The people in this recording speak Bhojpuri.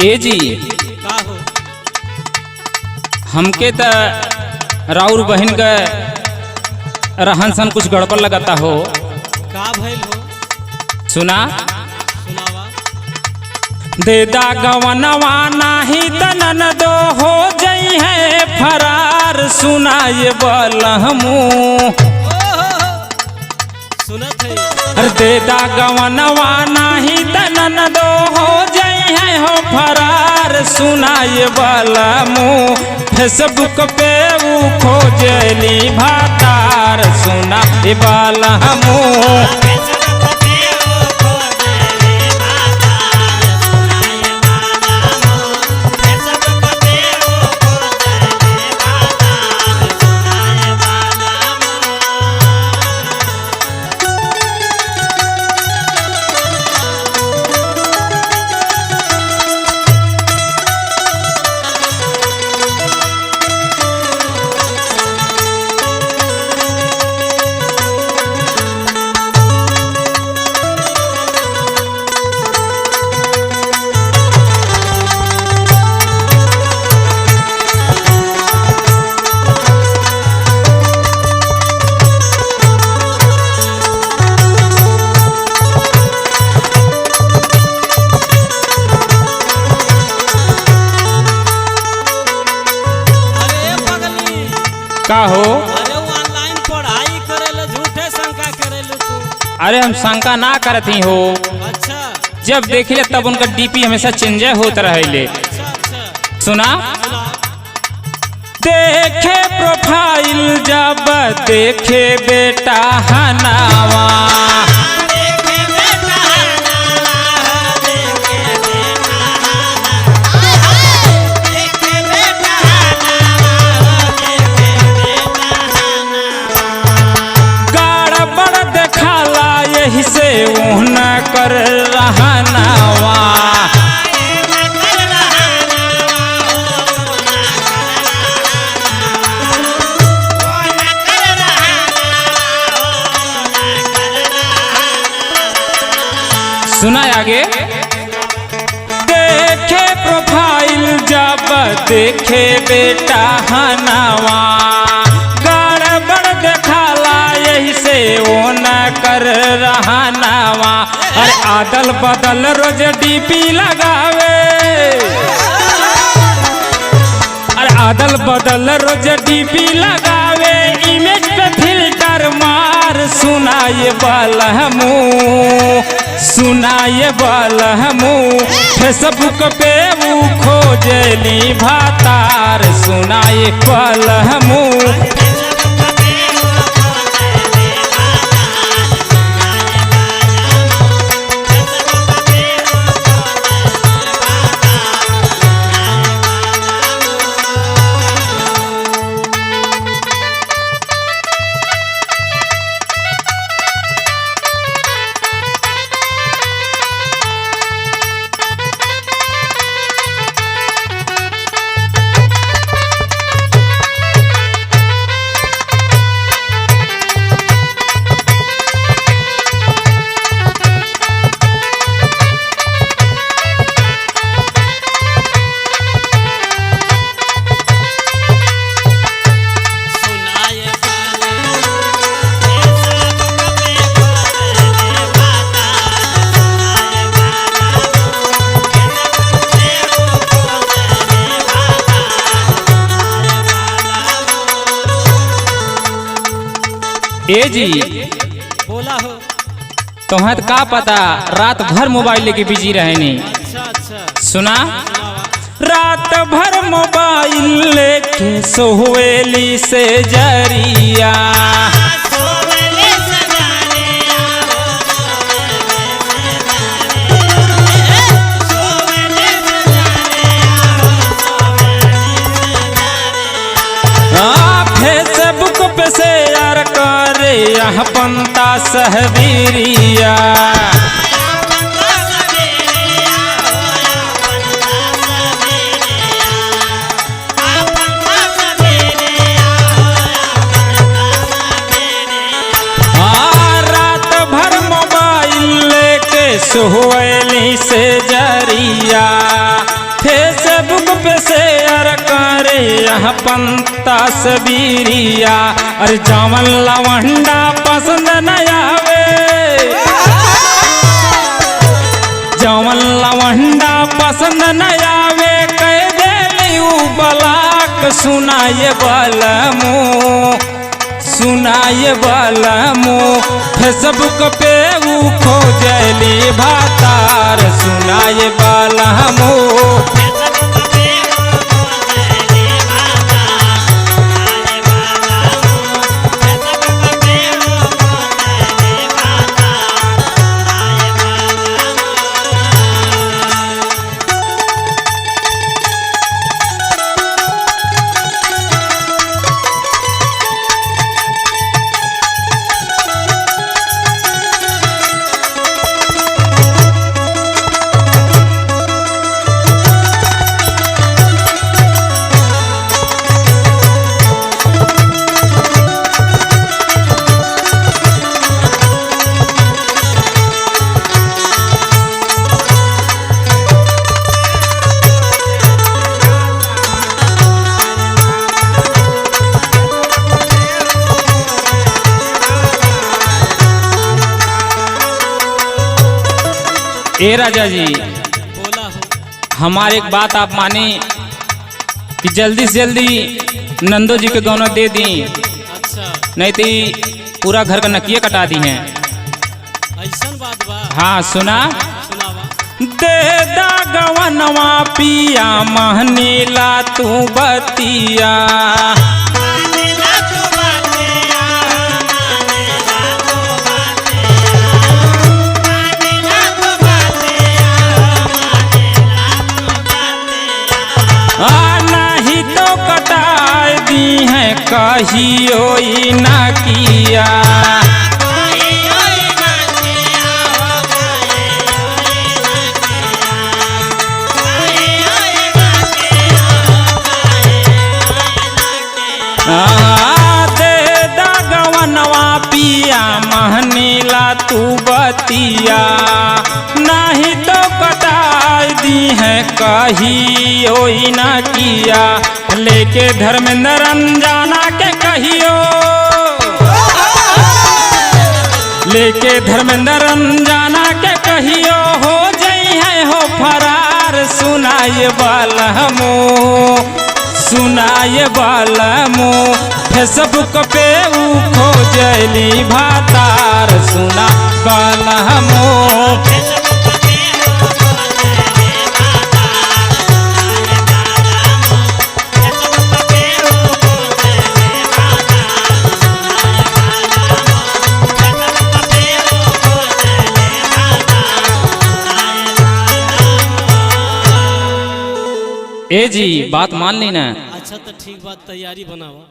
ए जी का हो? हमके त राउर बहन का रहन सहन कुछ गड़बड़ लगता हो। का भइल हो? सुना सुनावा। देदा गवनवा नाही तनन दो हो जई है फरार सुनाए बलहमू। सुनत है। अरे देदा गवनवा नाही तनन दो हो जई है हो फरार सुनाए बलमू। फेसबुक पे वो खोजली भातार सुनाए बलहमू। का हो? अरे ऑनलाइन पढ़ाई करेले झूठे शंका करेले तू। अरे हम शंका ना करती हो। अच्छा जब देखिए तब उनका डीपी हमेशा चेंज होता रहे। अच्छा अच्छा सुना सुना। देखे प्रोफाइल जब देखे बेटा हनावा। यही से उन कर रहनावा। सुना आगे। देखे प्रोफाइल जब देखे बेटा हनावा। गड़बड़ देखाला यही से वो न कर रहनावा। अरे आदल बदल रोज डीपी लगावे। अरे आदल बदल रोज डीपी लगावे। इमेज पे फिल्टर मार सुनाए बलहमू। सुनाए बलहमू। फेसबुक पे वो खोजली भातार सुनाए बलहमू। ए जी बोला हो। तुम्हें का पता रात भर मोबाइल लेके बिजी रहनी। अच्छा अच्छा सुना सुनावा। रात भर मोबाइल लेके सोहेली से जरिया। फेसबुक पे शेयर करे यह पंता सहबीरिया। रात भर मोबाइल लेके सोहेली से जरिया। पे शेयर करे यह पंता सबीरिया। अरे जावन लवंडा पसंद न आवे, जावन लवंडा पसंद न आवे, कह दे बलाक सुनाए बलमो, सुनाए बलमो। फेसबुक पे ऊ खोजली भातार सुनाए बलमो। ए राजा जी, बोला हो। हमारे एक बात आप माने कि जल्दी से जल्दी नंदो जी के दोनों दे दी, अच्छा नहीं तो पूरा घर का नकिया कटा दी हैं। ऐसन बात बा। हाँ सुना, सुनावा। दे दा गवनवा पिया महनीला तू बतिया। नहीं तो कटाए दी है कहियो ना किया। दे दगवनवा पिया महनीला तू बतिया। नहीं तो कटाई दी है कहियो ना किया। लेके धर्मेंद्र अनजाना के कहियो, लेके धर्मेंद्र अनजाना के कहियो हो जई है हो फरार सुनाए बलमो, सुनाए बलमो। फेसबुक पे ऊ खोजली भातार सुना बलमो। ए जी बात मान ली ना। अच्छा तो ठीक बात, तैयारी बनावा।